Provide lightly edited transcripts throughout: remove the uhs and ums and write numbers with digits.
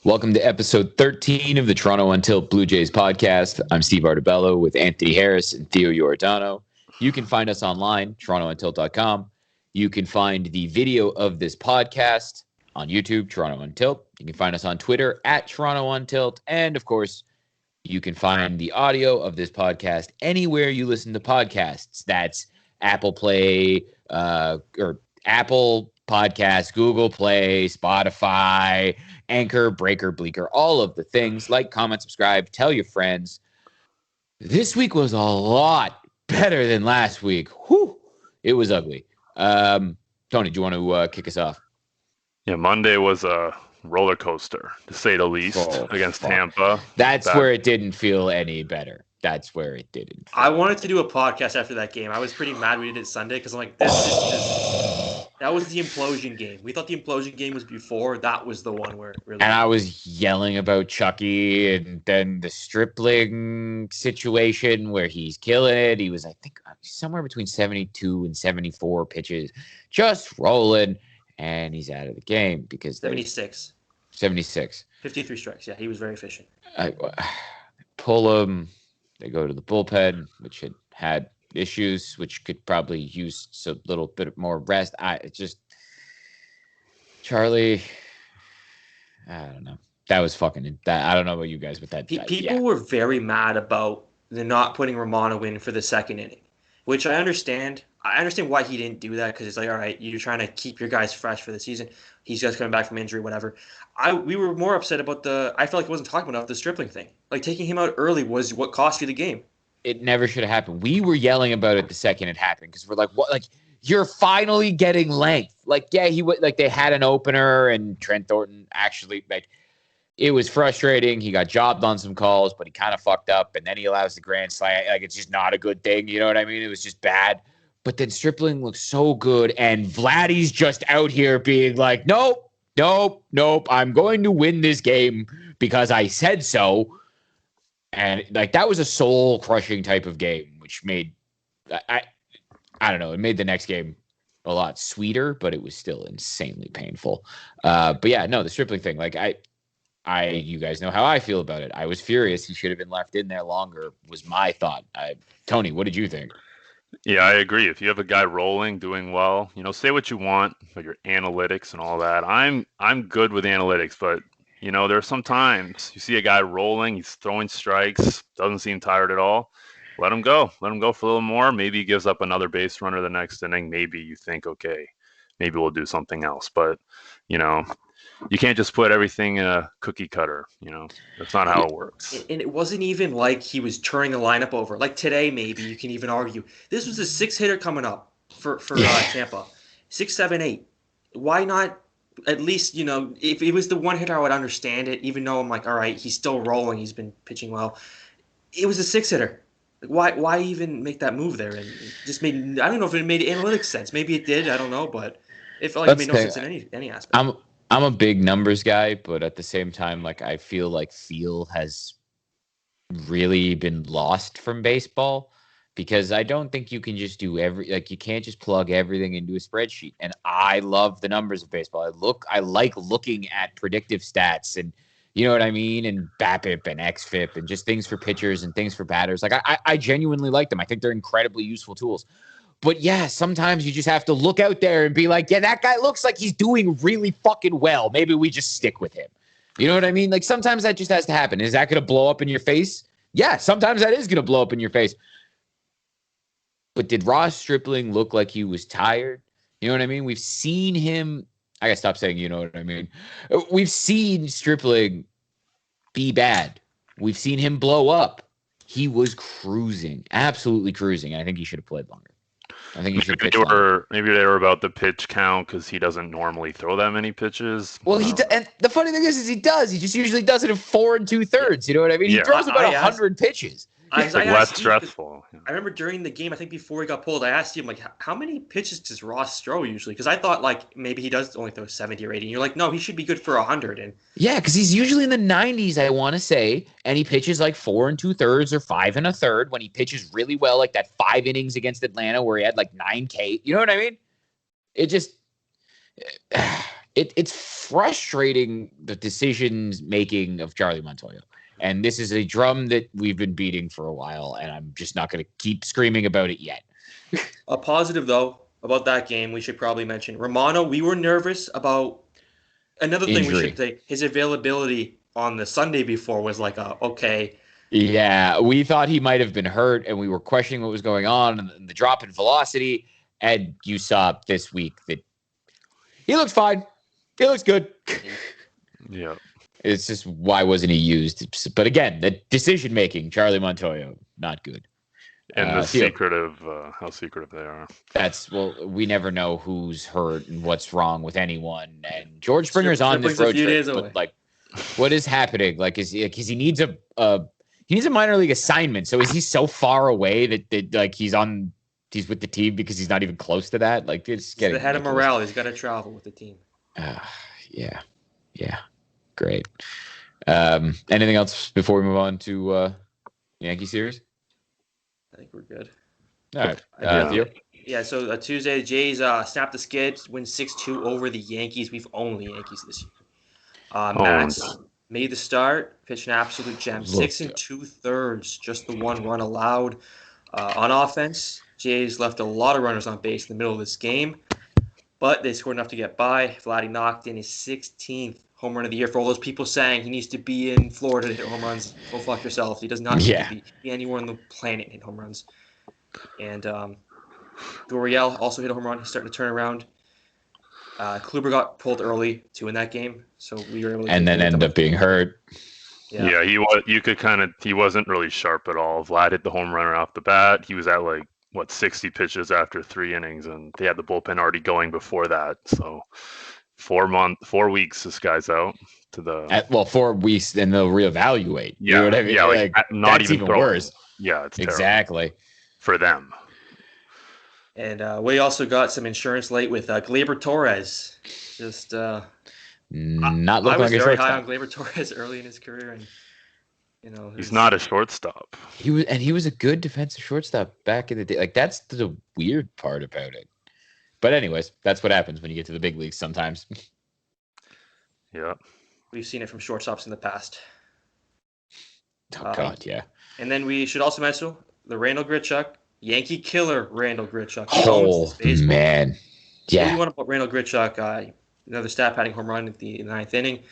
Welcome to episode 13 of the Toronto Until Blue Jays podcast. I'm Steve Artabello with Anthony Harris and Theo Giordano. You can find us online, torontountilt.com. You can find the video of this podcast on YouTube, Toronto Untilt. You can find us on Twitter at Toronto Untilt. And, of course, you can find the audio of this podcast anywhere you listen to podcasts. That's Apple Play or Apple Podcasts, Google Play, Spotify, Anchor, Breaker, Bleaker, all of the things. Like, comment, subscribe, tell your friends. This week was a lot better than last week. Whew, it was ugly. Tony, do you want to kick us off? Yeah, Monday was a roller coaster, to say the least, against Tampa. That's where it didn't feel any better. That's where it didn't. I wanted to do a podcast after that game. I was pretty mad we did it Sunday because I'm like, that was the implosion game. We thought the implosion game was before. That was the one where it really. And I was yelling about Chucky, and then the Stripling situation where he's killing it. He was, I think, somewhere between 72 and 74 pitches, just rolling, and he's out of the game because 76. 76. 53 strikes. Yeah, he was very efficient. Pull him. They go to the bullpen, which had issues, which could probably use a little bit more rest. Charlie, I don't know. That was fucking. I don't know about you guys, but that people were very mad about the not putting Romano in for the second inning, which I understand. I understand why he didn't do that because it's like, all right, you're trying to keep your guys fresh for the season. He's just coming back from injury, whatever. We were more upset about I felt like it wasn't talking about the Stripling thing. Like taking him out early was what cost you the game. It never should have happened. We were yelling about it the second it happened because we're like, what? Like, you're finally getting length. Like, yeah, they had an opener and Trent Thornton actually, like, it was frustrating. He got jobbed on some calls, but he kind of fucked up, and then he allows the grand slam. Like, it's just not a good thing. You know what I mean? It was just bad. But then Stripling looks so good, and Vladdy's just out here being like, nope. I'm going to win this game because I said so. And like that was a soul-crushing type of game, which made I don't know. It made the next game a lot sweeter, but it was still insanely painful. But yeah, no, the Stripling thing. Like you guys know how I feel about it. I was furious. He should have been left in there longer. Was my thought. Tony, what did you think? Yeah, I agree. If you have a guy rolling, doing well, say what you want about your analytics and all that. I'm good with analytics, but there are some times you see a guy rolling, he's throwing strikes, doesn't seem tired at all. Let him go. Let him go for a little more. Maybe he gives up another base runner the next inning. Maybe you think, okay, maybe we'll do something else. But, you can't just put everything in a cookie cutter. That's not how it works. And it wasn't even like he was turning the lineup over. Like today, maybe you can even argue. This was a 6-hitter coming up for Tampa. 6, 7, 8. Why not? At least, if it was the one hitter, I would understand it, even though I'm like, all right, he's still rolling. He's been pitching well. It was a 6-hitter. Like, why even make that move there? And it just made, I don't know if it made analytics sense. Maybe it did. I don't know. But it felt like it made no sense in any aspect. I'm a big numbers guy, but at the same time, like, I feel like feel has really been lost from baseball. Because I don't think you can just do you can't just plug everything into a spreadsheet. And I love the numbers of baseball. I like looking at predictive stats and, you know what I mean? And BABIP and XFIP and just things for pitchers and things for batters. Like I genuinely like them. I think they're incredibly useful tools. But yeah, sometimes you just have to look out there and be like, yeah, that guy looks like he's doing really fucking well. Maybe we just stick with him. You know what I mean? Like sometimes that just has to happen. Is that going to blow up in your face? Yeah, sometimes that is going to blow up in your face. But did Ross Stripling look like he was tired? You know what I mean? We've seen him. I got to stop saying, you know what I mean? We've seen Stripling be bad. We've seen him blow up. He was cruising, absolutely cruising. I think he should have played longer. I think he should have pitched longer. Maybe they were about the pitch count because he doesn't normally throw that many pitches. Well, and the funny thing is he does. He just usually does it in 4 2/3. You know what I mean? He throws about 100 pitches. It's like less stressful. I remember during the game, I think before he got pulled, I asked him, like, how many pitches does Ross throw usually? Because I thought, like, maybe he does only throw 70 or 80. And you're like, no, he should be good for 100. And yeah, because he's usually in the 90s, I want to say, and he pitches like 4 2/3 or 5 1/3 when he pitches really well, like that 5 innings against Atlanta where he had like 9K. You know what I mean? It it's frustrating, the decisions making of Charlie Montoya. And this is a drum that we've been beating for a while, and I'm just not going to keep screaming about it yet. A positive, though, about that game, we should probably mention. Romano, we were nervous about another thing Injury. we should say. His availability on the Sunday before was like, okay. Yeah, we thought he might have been hurt, and we were questioning what was going on and the drop in velocity. And you saw this week that he looks fine. He looks good. Yeah. It's just, why wasn't he used? But again, the decision making, Charlie Montoya, not good. And how secretive they are. We never know who's hurt and what's wrong with anyone. And George Springer's on this road trip, but like, what is happening? Like, because he needs a minor league assignment. So is he so far away that like he's with the team because he's not even close to that? Like, it's getting the head ridiculous. of morale. He's got to travel with the team. Yeah. Great. Anything else before we move on to Yankee series? I think we're good. All right. Yeah, so Tuesday, Jays snapped the skid, win 6-2 over the Yankees. We've owned the Yankees this year. Max made the start, pitched an absolute gem. 6 2/3, just the 1 run allowed. On offense, Jays left a lot of runners on base in the middle of this game, but they scored enough to get by. Vladdy knocked in his 16th home run of the year. For all those people saying he needs to be in Florida to hit home runs, go fuck yourself. He does not need to be anywhere on the planet and hit home runs. And Gurriel also hit a home run. He's starting to turn around. Kluber got pulled early too in that game, so we were able to. And then ended up being hurt. Yeah, he wasn't really sharp at all. Vlad hit the home runner off the bat. He was at 60 pitches after 3 innings, and they had the bullpen already going before that. So 4 weeks, this guy's out to the 4 weeks, and they'll reevaluate. Yeah, you know what I mean? Yeah, not that's even worse. Yeah, it's terrible. Exactly for them. And we also got some insurance late with Gleyber Torres. Just not looking like a shortstop. I was very high on Gleyber Torres early in his career, and he's not a shortstop. He was a good defensive shortstop back in the day. Like, that's the weird part about it. But anyways, that's what happens when you get to the big leagues sometimes. Yeah. We've seen it from shortstops in the past. Oh, God, yeah. And then we should also mention the Randall Grichuk, Yankee killer Randall Grichuk. Oh, man. Yeah. What do you want about Randall Grichuk? Another stat padding home run at the 9th inning.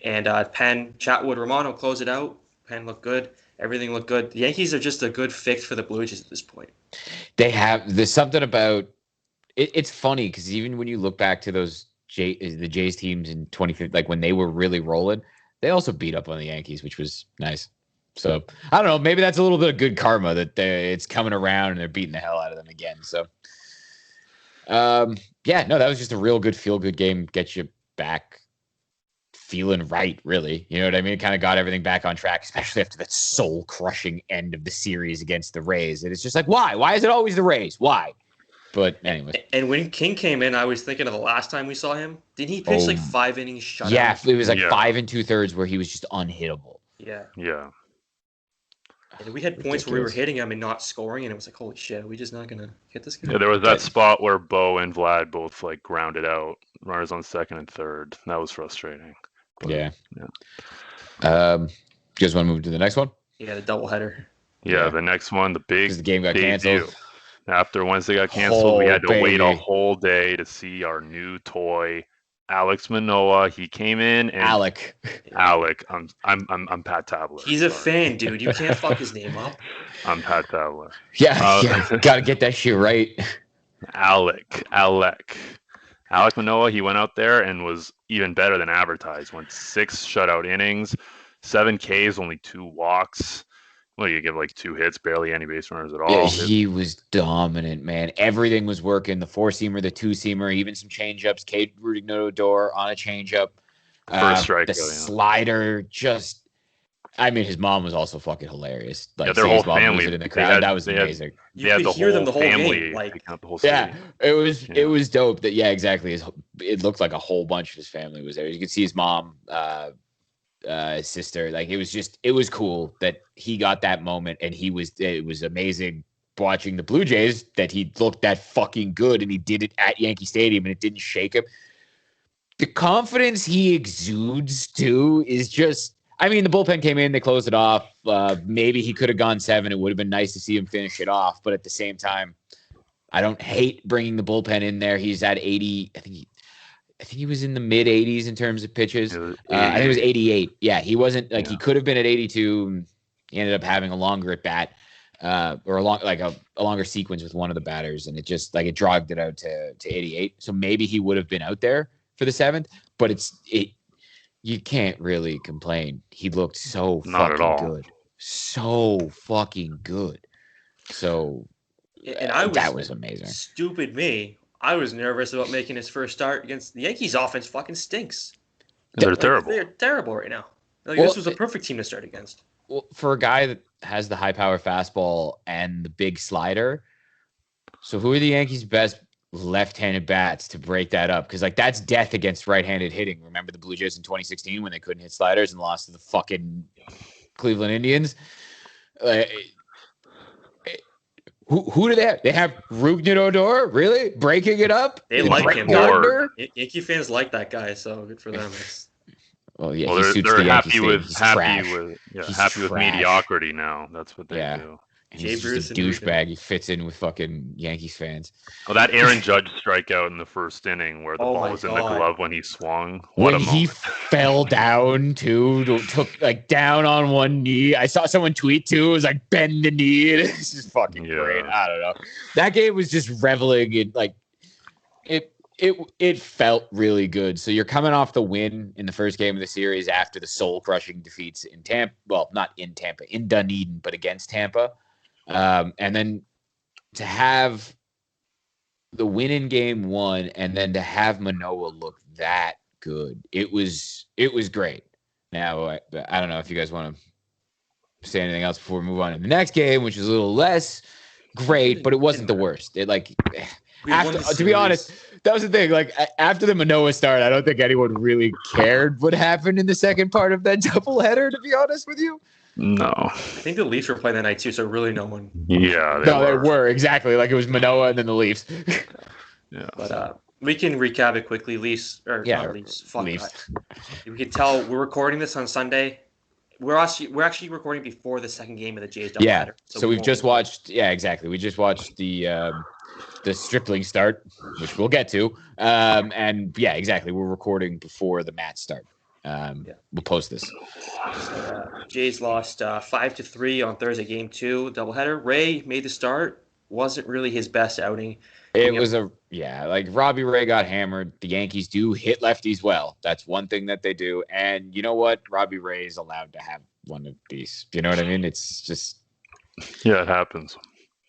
And Penn, Chatwood, Romano close it out. Penn looked good. Everything looked good. The Yankees are just a good fix for the Blue Jays at this point. There's something about it's funny because even when you look back to those the Jays teams in 2015, like when they were really rolling, they also beat up on the Yankees, which was nice. So I don't know, maybe that's a little bit of good karma that it's coming around and they're beating the hell out of them again. So that was just a real good feel-good game. Get you back feeling right, really. You know what I mean? It kind of got everything back on track, especially after that soul-crushing end of the series against the Rays. And it's just like, why? Why is it always the Rays? Why? But anyways. And when King came in, I was thinking of the last time we saw him. Didn't he pitch 5 innings shutout? Yeah, it was 5 2/3 where he was just unhittable. Yeah. Yeah. And we had points where we were hitting him and not scoring, and it was like, holy shit, are we just not going to hit this guy? Yeah, there was that spot where Bo and Vlad both grounded out, runners on second and third. That was frustrating. But, yeah. You guys want to move to the next one? Yeah, the doubleheader. Yeah, the next one, the game got canceled. Deal. After Wednesday got canceled, we had to wait a whole day to see our new toy, Alex Manoah. He came in and Alec. I'm Pat Tabler. He's a fan, dude. You can't fuck his name up. I'm Pat Tabler. Yeah. Gotta get that shit right. Alec Manoah. He went out there and was even better than advertised. Went 6 shutout innings, 7 Ks, only 2 walks. Well, you give 2 hits, barely any base runners at all. Yeah, he was dominant, man. Everything was working. The 4-seamer, the 2-seamer, even some changeups. Cade Rudignodor on a changeup. First strike. The slider, just. I mean, his mom was also fucking hilarious. Their whole family in the crowd. That was amazing. You could hear them the whole game. It was dope. That exactly. It looked like a whole bunch of his family was there. You could see his mom. His sister, it was cool that he got that moment, and it was amazing watching the Blue Jays that he looked that fucking good, and he did it at Yankee Stadium, and it didn't shake him. the confidence he exudes too is just. I mean, the bullpen came in, they closed it off. Maybe he could have gone 7. It would have been nice to see him finish it off. But at the same time, I don't hate bringing the bullpen in there. He's at 80. I think he was in the mid 80s in terms of pitches. I think it was 88. Yeah, he wasn't he could have been at 82. He ended up having a longer at bat, or a longer sequence with one of the batters, and it just it dragged it out to 88. So maybe he would have been out there for the 7th, but you can't really complain. He looked so fucking good. So fucking good. So and that was amazing. Stupid me. I was nervous about making his first start against the Yankees. Offense fucking stinks. They're terrible. They're terrible right now. This was a perfect team to start against. Well, for a guy that has the high power fastball and the big slider, so who are the Yankees' best left-handed bats to break that up? Because that's death against right-handed hitting. Remember the Blue Jays in 2016 when they couldn't hit sliders and lost to the fucking Cleveland Indians? Who do they have? They have Rougned Odor, really breaking it up. They like him. Yankee fans like that guy, so good for them. They're happy with mediocrity now. That's what they do. He's just a douchebag. He fits in with fucking Yankees fans. Oh, that Aaron Judge strikeout in the first inning where the ball was in the glove when he swung. When he fell down too, took down on one knee. I saw someone tweet too. It was bend the knee. It's just fucking great. I don't know. That game was just reveling in it felt really good. So you're coming off the win in the first game of the series after the soul-crushing defeats in Tampa. Well, not in Tampa, in Dunedin, but against Tampa. And then to have the win in game 1 and then to have Manoah look that good, it was great. Now, I don't know if you guys want to say anything else before we move on to the next game, which is a little less great, but it wasn't the worst. To be honest, that was the thing. After the Manoah start, I don't think anyone really cared what happened in the second part of that doubleheader, to be honest with you. No. I think the Leafs were playing that night too, so really no one. Yeah, they were exactly. It was Manoah and then the Leafs. Yeah. But we can recap it quickly. Leafs. Not Leafs. Fuck Leafs. We can tell we're recording this on Sunday. We're actually recording before the second game of the Jays doubleheader. Yeah. So we've just watched. Yeah, exactly. We just watched the Stripling start, which we'll get to. And yeah, exactly. We're recording before the match start. We'll post this. Jays lost 5-3 on Thursday, game 2, doubleheader. Ray made the start. Wasn't really his best outing. It was Robbie Ray got hammered. The Yankees do hit lefties well. That's one thing that they do. And you know what? Robbie Ray is allowed to have one of these. You know what I mean? It's just. Yeah, it happens.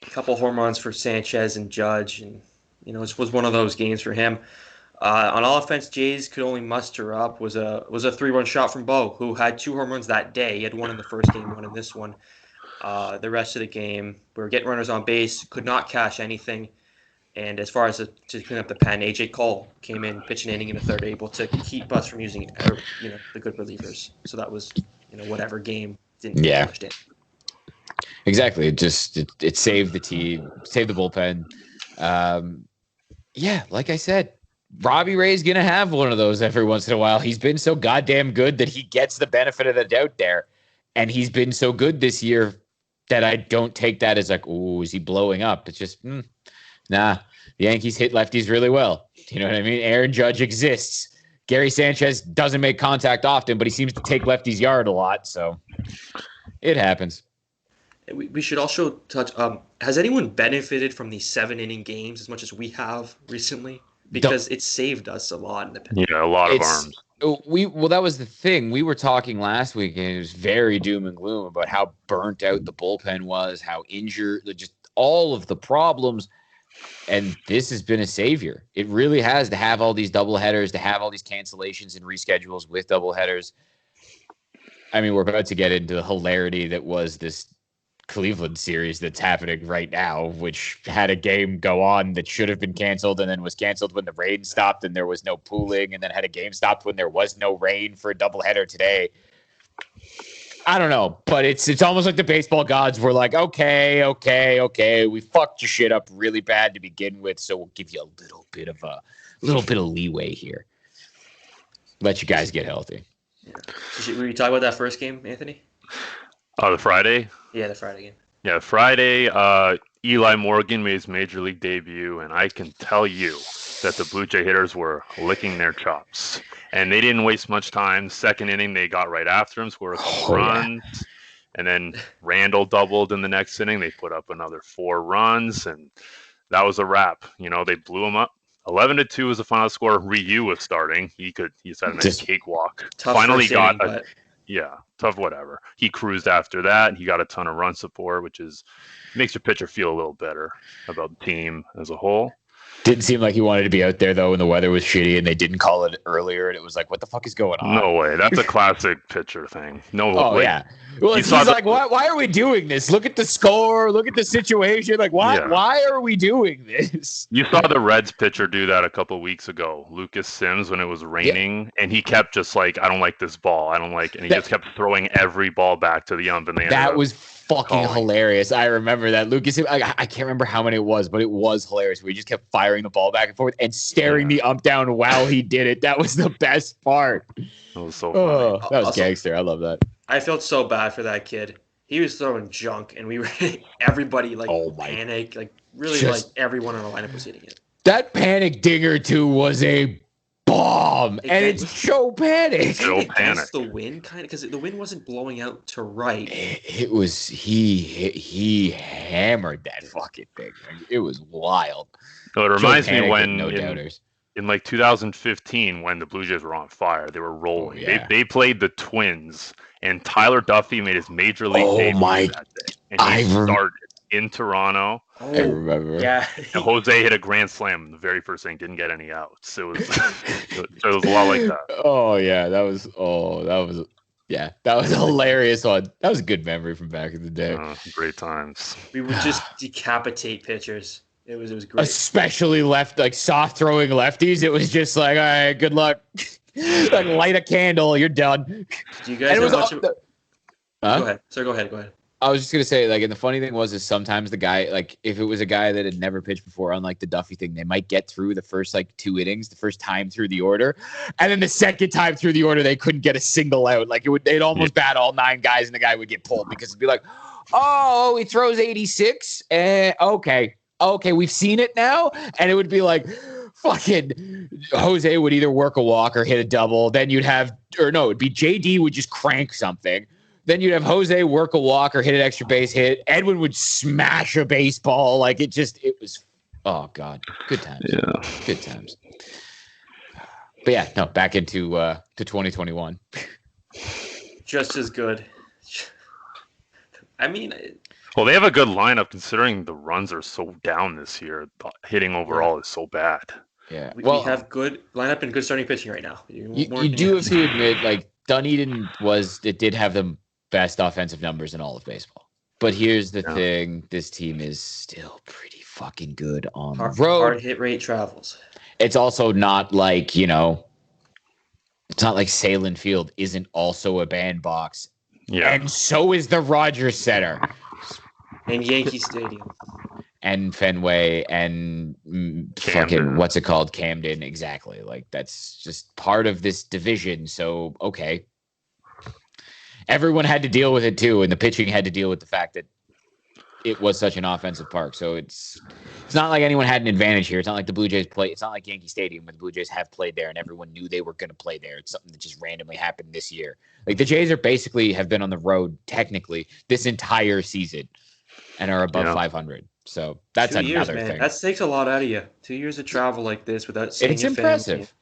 A couple home runs for Sanchez and Judge. And, it was one of those games for him. On all offense, Jays could only muster up was a 3-run shot from Bo, who had 2 home runs that day. He had one in the first game, one in this one. The rest of the game, we were getting runners on base, could not cash anything. And as far as to clean up the pen, AJ Cole came in, pitch an inning in the third, able to keep us from using the good relievers. So that was whatever game didn't understand. Exactly. It saved the team, saved the bullpen. Like I said, Robbie Ray's going to have one of those every once in a while. He's been so goddamn good that he gets the benefit of the doubt there. And he's been so good this year that I don't take that as is he blowing up? It's just, nah, the Yankees hit lefties really well. You know what I mean? Aaron Judge exists. Gary Sanchez doesn't make contact often, but he seems to take lefties yard a lot. So it happens. We should also touch, has anyone benefited from these 7-inning games as much as we have recently? Because it saved us a lot in the pen. Yeah, a lot of arms. That was the thing. We were talking last week, and it was very doom and gloom about how burnt out the bullpen was, how injured, just all of the problems. And this has been a savior. It really has, to have all these doubleheaders, to have all these cancellations and reschedules with doubleheaders. I mean, we're about to get into the hilarity that was this Cleveland series that's happening right now, which had a game go on that should have been canceled and then was canceled when the rain stopped and there was no pooling, and then had a game stopped when there was no rain for a doubleheader today. I don't know, but it's almost like the baseball gods were like, okay, we fucked your shit up really bad to begin with, so we'll give you a little bit of leeway here. Let you guys get healthy. Yeah. So were you talking about that first game, Anthony? Oh, the Friday? Yeah, the Friday game. Yeah, Friday, Eli Morgan made his major league debut, and I can tell you that the Blue Jay hitters were licking their chops. And they didn't waste much time. Second inning, they got right after him, scored a couple runs. Yeah. And then Randall doubled in the next inning. They put up another 4 runs, and that was a wrap. They blew him up. 11-2 was the final score. Ryu was starting. He's had a nice cakewalk. Finally got tough whatever. He cruised after that. He got a ton of run support, which makes your pitcher feel a little better about the team as a whole. Didn't seem like he wanted to be out there, though, when the weather was shitty and they didn't call it earlier. And it was like, what the fuck is going on? No way. That's a classic pitcher thing. No. Oh, yeah. Well, he's like, why are we doing this? Look at the score. Look at the situation. Like, why are we doing this? You saw the Reds pitcher do that a couple of weeks ago, Lucas Sims, when it was raining. Yeah. And he kept just like, I don't like this ball. I don't like it. And he just kept throwing every ball back to the ump. And that was fucking hilarious. I remember that. Lucas, I can't remember how many it was, but it was hilarious. We just kept firing the ball back and forth and staring the ump down while he did it. That was the best part. That was so funny. That was gangster. I love that. I felt so bad for that kid. He was throwing junk, and we were everybody panic. Like really, like everyone on the lineup was hitting it. That panic dinger too was a bomb, and it's so panic. So panic. The wind kind of because the wind wasn't blowing out to right. It was he hammered that fucking thing. It was wild. So it reminds me when in like 2015 when the Blue Jays were on fire, they were rolling. Oh, yeah. They played the Twins, and Tyler Duffy made his major league debut that day, and he started in Toronto. I remember. Yeah. And Jose hit a grand slam in the very first inning, didn't get any outs. It was a lot like that. Oh yeah, that was a hilarious one. That was a good memory from back in the day. Great times. We would just decapitate pitchers. It was great. Especially soft throwing lefties. It was just like, all right, good luck. Like light a candle, you're done. Do you guys know much Go ahead. Sir, go ahead. I was just gonna say, and the funny thing is sometimes the guy, if it was a guy that had never pitched before, unlike the Duffy thing, they might get through the first 2 innings, the first time through the order, and then the second time through the order, they couldn't get a single out. They'd almost bat all 9 guys, and the guy would get pulled because it'd be like, oh, he throws 86, okay, we've seen it now, and it would be like, fucking Jose would either work a walk or hit a double. Then it'd be JD would just crank something. Then you'd have Jose work a walk or hit an extra base hit. Edwin would smash a baseball. It was, oh God, good times. Yeah. Good times. But yeah, no, back into to 2021. Just as good. I mean, well, they have a good lineup considering the runs are so down this year. Hitting overall is so bad. Yeah. We have good lineup and good starting pitching right now. You do have to admit, Dunedin did have the best offensive numbers in all of baseball. But here's the thing. This team is still pretty fucking good on the road. Hard hit rate travels. It's also not it's not like Salem Field isn't also a bandbox. Yeah. And so is the Rogers Center. And Yankee Stadium. And Fenway and fucking, what's it called? Camden. Exactly. That's just part of this division. So, okay. Everyone had to deal with it too. And the pitching had to deal with the fact that it was such an offensive park. So it's not like anyone had an advantage here. It's not like the Blue Jays play. It's not like Yankee Stadium where the Blue Jays have played there and everyone knew they were going to play there. It's something that just randomly happened this year. The Jays have been on the road technically this entire season and are above 500. So that's 2 years, another thing. That takes a lot out of you. 2 years of travel like this without seeing it's impressive.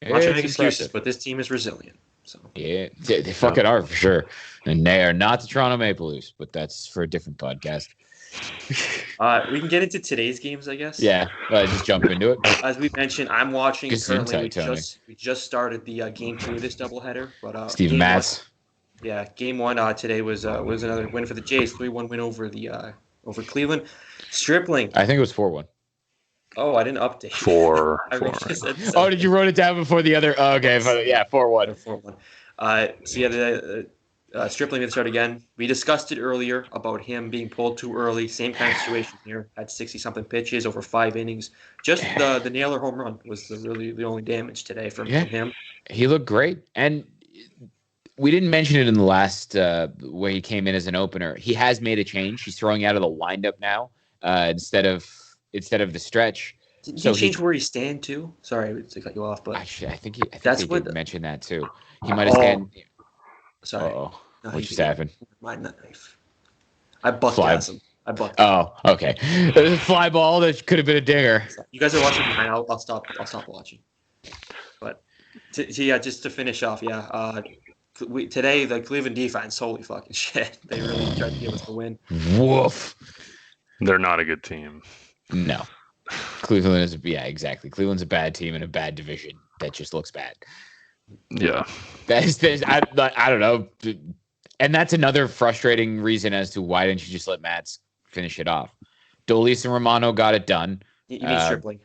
I'm not trying to make excuses, but this team is resilient. So yeah, they fucking are for sure. And they are not the Toronto Maple Leafs, but that's for a different podcast. We can get into today's games, I guess. Yeah, just jump into it. As we mentioned, I'm watching currently. We just started the game 2 of this doubleheader. But Steven Matz. Game 1 today was another win for the Jays. 3-1 win over Cleveland. Stripling. I think it was 4-1. Oh, I didn't update. 4. Oh, did you write it down before the other? Oh, okay, yeah, 4-1. 4-1. So yeah, Stripling didn't start again. We discussed it earlier about him being pulled too early. Same kind of situation here. Had 60-something pitches over 5 innings. Just the Naylor home run was the only damage today from him. He looked great. And we didn't mention it in the last where he came in as an opener. He has made a change. He's throwing out of the windup now instead of the stretch. Didn't he change where he stand too? Sorry to cut you off, but actually, I think they did mention that too. He might have stand. Sorry. No, what just happened? My knife. I bucked him. Oh, okay. There's a fly ball that could have been a dinger. You guys are watching behind. I'll stop watching. But just to finish off, today the Cleveland defense, holy fucking shit. They really tried to give us the win. Woof. They're not a good team. No. Cleveland is exactly. Cleveland's a bad team in a bad division that just looks bad. Yeah. I don't know. And that's another frustrating reason as to why didn't you just let Mats finish it off? Dolis and Romano got it done. You mean Stripling?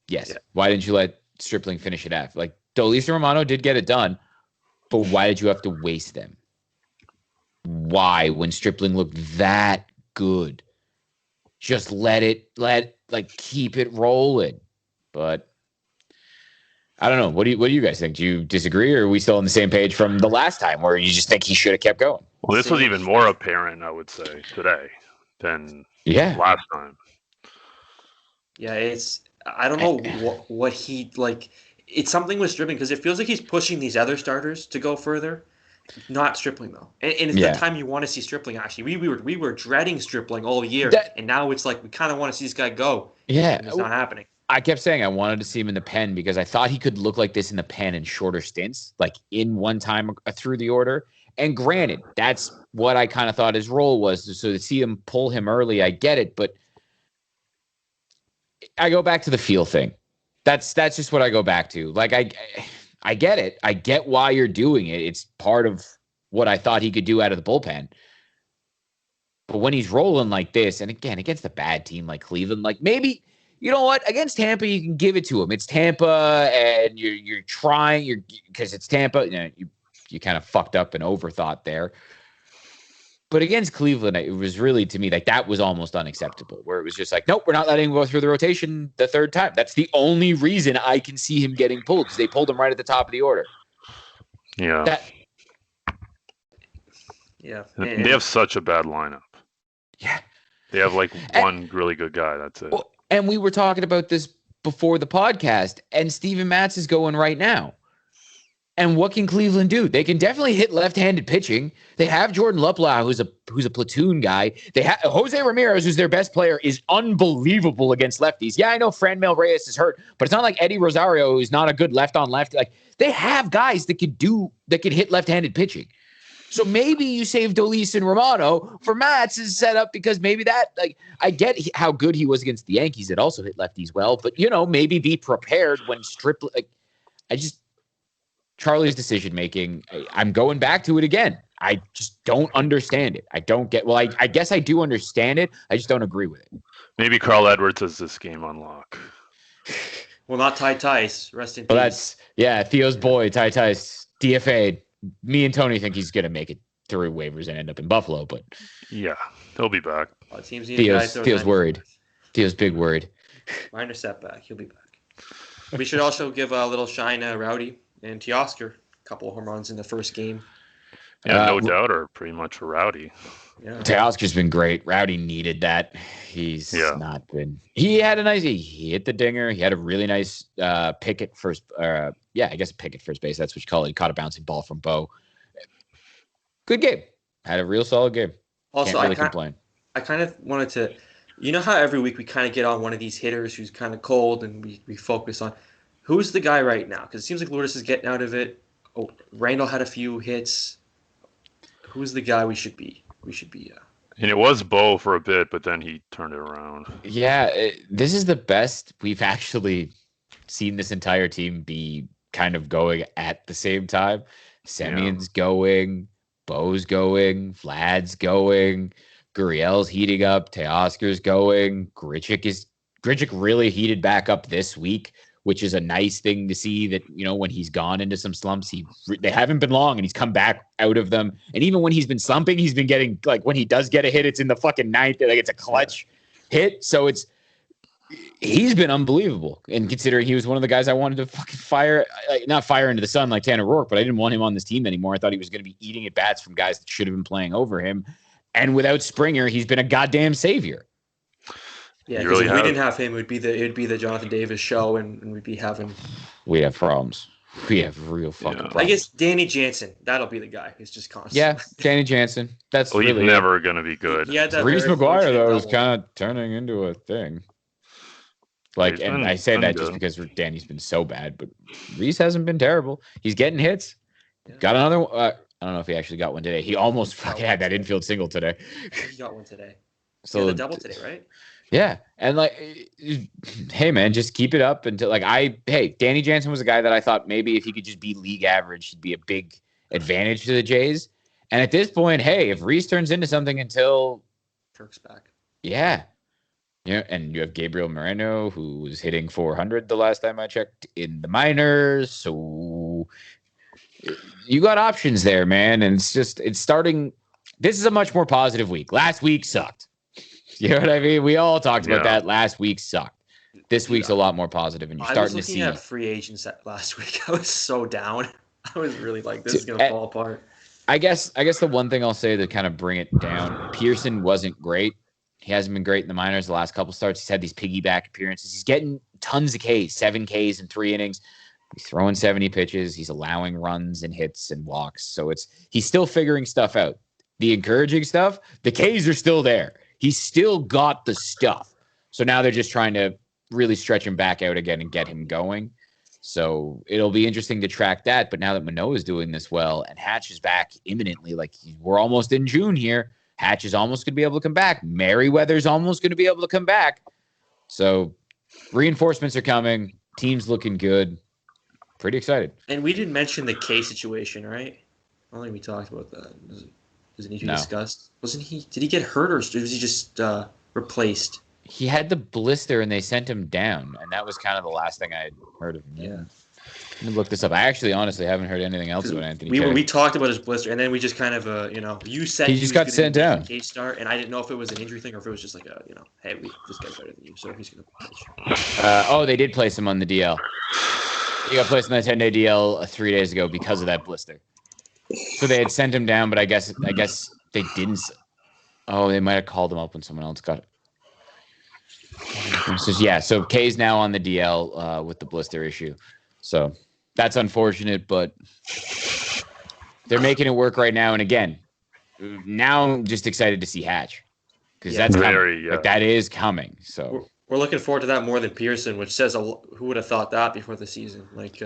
Yes. Yeah. Why didn't you let Stripling finish it off? Like, Dolis and Romano did get it done, but why did you have to waste them? Why, when Stripling looked that good? Just keep it rolling. But I don't know. What do you guys think? Do you disagree, or are we still on the same page from the last time where you just think he should have kept going? Well, this was even more apparent, I would say, today than last time. Yeah, I don't know what he like. It's something with Stripling because it feels like he's pushing these other starters to go further. Not Stripling though, and it's the time you want to see Stripling. Actually, we were dreading Stripling all year, and now it's like we kind of want to see this guy go. Yeah, and it's not happening. I kept saying I wanted to see him in the pen because I thought he could look like this in the pen in shorter stints, like in one time through the order. And granted, that's what I kind of thought his role was. So to see him pull him early, I get it, but I go back to the feel thing. That's just what I go back to. Like I get it. I get why you're doing it. It's part of what I thought he could do out of the bullpen. But when he's rolling like this, and again, against a bad team like Cleveland, like maybe, you know what, against Tampa, you can give it to him. It's Tampa, and you're trying, because it's Tampa, you kind of fucked up and overthought there. But against Cleveland, it was really, to me, like that was almost unacceptable, where it was just like, nope, we're not letting him go through the rotation the third time. That's the only reason I can see him getting pulled, because they pulled him right at the top of the order. Yeah. They have such a bad lineup. Yeah. They have like one really good guy. That's it. Well, and we were talking about this before the podcast, and Steven Matz is going right now. And what can Cleveland do? They can definitely hit left-handed pitching. They have Jordan Luplow, who's a platoon guy. They have Jose Ramirez, who's their best player, is unbelievable against lefties. Yeah, I know Franmil Reyes is hurt, but it's not like Eddie Rosario, who's not a good left-on-left. Like, they have guys that could hit left-handed pitching. So maybe you save Dolis and Romano for Matz is set up because maybe that, like, I get how good he was against the Yankees that also hit lefties well, but, maybe be prepared when Charlie's decision-making, I'm going back to it again. I just don't understand it. I don't get, I guess I do understand it. I just don't agree with it. Maybe Carl Edwards has this game on lock. Well, not Ty Tice. Rest in peace. Theo's boy, Ty Tice, DFA'd. Me and Tony think he's going to make it through waivers and end up in Buffalo, but yeah, he'll be back. Well, it seems Theo's worried. Theo's big worried. Minor setback. He'll be back. We should also give a little shine to Rowdy and Teoscar. A couple of home runs in the first game. Yeah, no doubt, or pretty much for Rowdy. Yeah. Teoscar's been great. Rowdy needed that. He's not been. He hit the dinger. He had a really nice pick at first. I guess a pick at first base. That's what you call it. He caught a bouncing ball from Bo. Good game. Had a real solid game. Also, can't really complain. I kind of wanted to, how every week we kind of get on one of these hitters who's kind of cold and we focus on who's the guy right now, because it seems like Lourdes is getting out of it. Oh, Randall had a few hits. Who's the guy we should be? And it was Bo for a bit, but then he turned it around. Yeah, this is the best we've actually seen this entire team be kind of going at the same time. Semion's going, Bo's going, Vlad's going, Gurriel's heating up, Teoscar's going, Grichuk really heated back up this week which is a nice thing to see that, when he's gone into some slumps, they haven't been long and he's come back out of them. And even when he's been slumping, he's been getting, like, when he does get a hit, it's in the fucking ninth, like it's a clutch hit. So he's been unbelievable. And considering he was one of the guys I wanted to fucking not fire into the sun like Tanner Rourke, but I didn't want him on this team anymore. I thought he was going to be eating at bats from guys that should have been playing over him. And without Springer, he's been a goddamn savior. Yeah, because if we didn't have him, it'd be the Jonathan Davis show, and we'd be having. We have problems. We have real fucking problems. I guess Danny Jansen, that'll be the guy who's just constant. Yeah, Danny Jansen. That's he's never going to be good. Reese McGuire, though, is kind of turning into a thing. Like, and I say that just because Danny's been so bad, but Reese hasn't been terrible. He's getting hits. Yeah. Got another one. I don't know if he actually got one today. He almost fucking had that infield single today. He got one today. So the double today, right? Yeah. And like, hey man, just keep it up until Danny Jansen was a guy that I thought maybe if he could just be league average, he'd be a big advantage to the Jays. And at this point, hey, if Reese turns into something until Kirk's back. Yeah. Yeah. And you have Gabriel Moreno, who was hitting 400 the last time I checked in the minors. So you got options there, man. And it's starting. This is a much more positive week. Last week sucked. You know what I mean? We all talked about that. Last week sucked. This week's a lot more positive, and you're starting to see. I was looking at free agents last week. I was so down. I was really like, this is going to fall apart. I guess the one thing I'll say to kind of bring it down, Pearson wasn't great. He hasn't been great in the minors the last couple starts. He's had these piggyback appearances. He's getting tons of Ks, 7 Ks in 3 innings. He's throwing 70 pitches. He's allowing runs and hits and walks. So he's still figuring stuff out. The encouraging stuff, the Ks are still there. He's still got the stuff. So now they're just trying to really stretch him back out again and get him going. So it'll be interesting to track that. But now that Manoah is doing this well and Hatch is back imminently, like we're almost in June here, Hatch is almost going to be able to come back. Merriweather's almost going to be able to come back. So reinforcements are coming. Team's looking good. Pretty excited. And we didn't mention the K situation, right? I don't think we talked about that. Does it need to be discussed? Wasn't he? Did he get hurt or was he just replaced? He had the blister and they sent him down, and that was kind of the last thing I had heard of him. Yeah. Let me look this up. I actually honestly haven't heard anything else about Anthony. We talked about his blister, and then we just kind of you said he just got sent down. K-start, and I didn't know if it was an injury thing or if it was just like hey, this guy's better than you, so he's gonna pitch. They did place him on the DL. He got placed on the 10-day DL 3 days ago because of that blister. So they had sent him down, but I guess they didn't. Oh, they might have called him up when someone else got it. So K's now on the DL with the blister issue. So that's unfortunate, but they're making it work right now. And again, now I'm just excited to see Hatch because that's coming. Like, that is coming. So we're looking forward to that more than Pearson, which says who would have thought that before the season? Like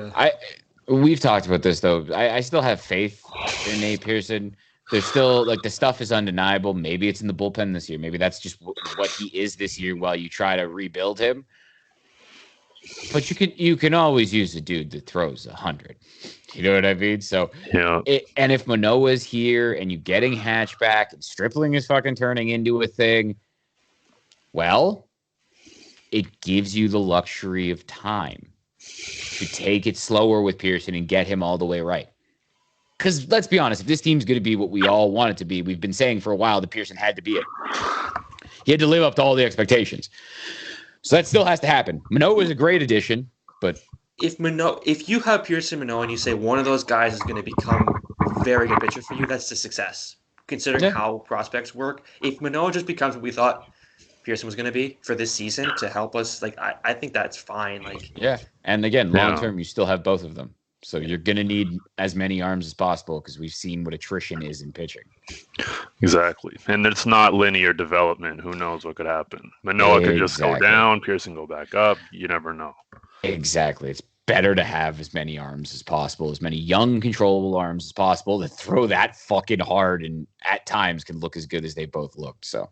we've talked about this though. I still have faith in Nate Pearson. There's still the stuff is undeniable. Maybe it's in the bullpen this year. Maybe that's just what he is this year while you try to rebuild him. But you can always use a dude that throws 100. You know what I mean? So and if Manoah's here and you're getting Hatch back and Stripling is fucking turning into a thing, well, it gives you the luxury of time to take it slower with Pearson and get him all the way right. Because let's be honest, if this team's going to be what we all want it to be, we've been saying for a while that Pearson had to be it. He had to live up to all the expectations. So that still has to happen. Manoah is a great addition, but if you have Pearson, Manoah, and you say one of those guys is going to become a very good pitcher for you, that's a success. Considering how prospects work, if Manoah just becomes what we thought Pearson was going to be for this season to help us, I think that's fine. And again, long term, you still have both of them. So you're going to need as many arms as possible because we've seen what attrition is in pitching. Exactly. And it's not linear development. Who knows what could happen? Manoah could just go down, Pearson go back up. You never know. Exactly. It's better to have as many arms as possible, as many young, controllable arms as possible that throw that fucking hard and at times can look as good as they both looked. So,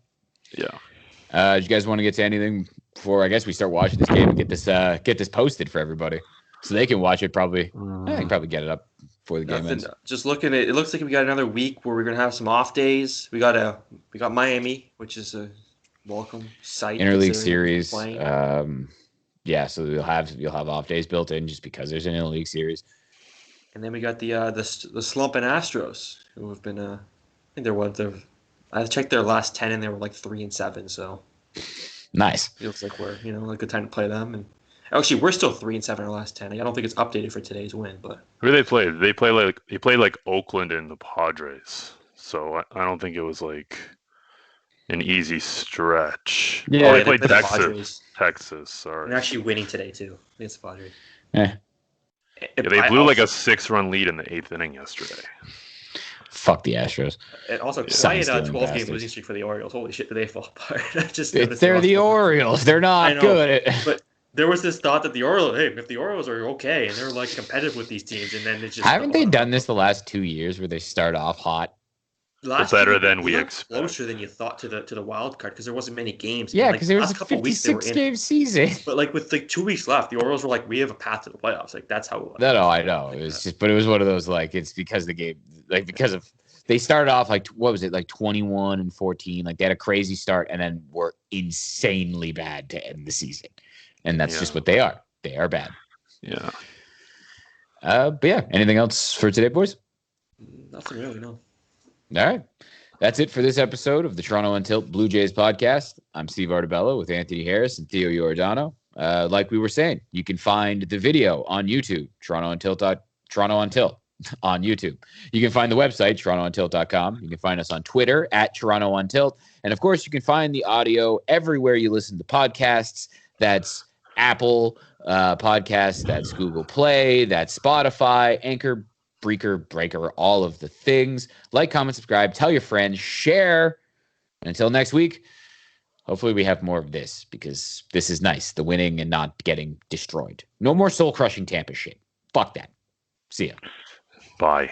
yeah. Do you guys want to get to anything before I guess we start watching this game and get this posted for everybody? So they can watch it probably. I can probably get it up before the game ends. Just looking at it, looks like we got another week where we're gonna have some off days. We got Miami, which is a welcome sight. Interleague series. Yeah, so you'll have off days built in just because there's an interleague series. And then we got the slumping Astros, who have been I think they're I checked their last 10 and they were like 3-7. So nice. Feels like we're a good time to play them. And actually, we're still 3-7 our last 10. I don't think it's updated for today's win, but who they played? They played like Oakland and the Padres. So I don't think it was like an easy stretch. Yeah, they played the Texas. Padres. Texas, sorry. They're actually winning today too against the Padres. Yeah. They blew like a 6-run lead in the 8th inning yesterday. Fuck the Astros. And also, Sign quiet stealing 12-game bastards. losing streak for the Orioles. Holy shit, did they fall apart? They're the Orioles. They're not good. But there was this thought that the Orioles, hey, if the Orioles are okay and they're like competitive with these teams, and then it's just haven't they done this the last 2 years where they start off hot? Better than we expect. Closer than you thought to the wild card because there wasn't many games. Yeah, because there was a 56-game season. But like with like 2 weeks left, the Orioles were like, we have a path to the playoffs. Like that's how it was. No, I know. It was just, but it was one of those like it's because the game, like because of they started off like what was it like 21-14, like they had a crazy start and then were insanely bad to end the season, and that's just what they are. They are bad. Yeah. But yeah, anything else for today, boys? Nothing really, no. All right. That's it for this episode of the Toronto on Tilt Blue Jays podcast. I'm Steve Artabello with Anthony Harris and Theo Giordano. Like we were saying, you can find the video on YouTube, Toronto on Tilt on YouTube. You can find the website, torontoontilt.com. You can find us on Twitter at Toronto on Tilt. And of course, you can find the audio everywhere you listen to podcasts. That's Apple Podcasts, that's Google Play, that's Spotify, Anchor, Breaker, all of the things. Like, comment, subscribe, tell your friends, share. And until next week, hopefully we have more of this because this is nice, the winning and not getting destroyed. No more soul-crushing Tampa shit. Fuck that. See ya. Bye.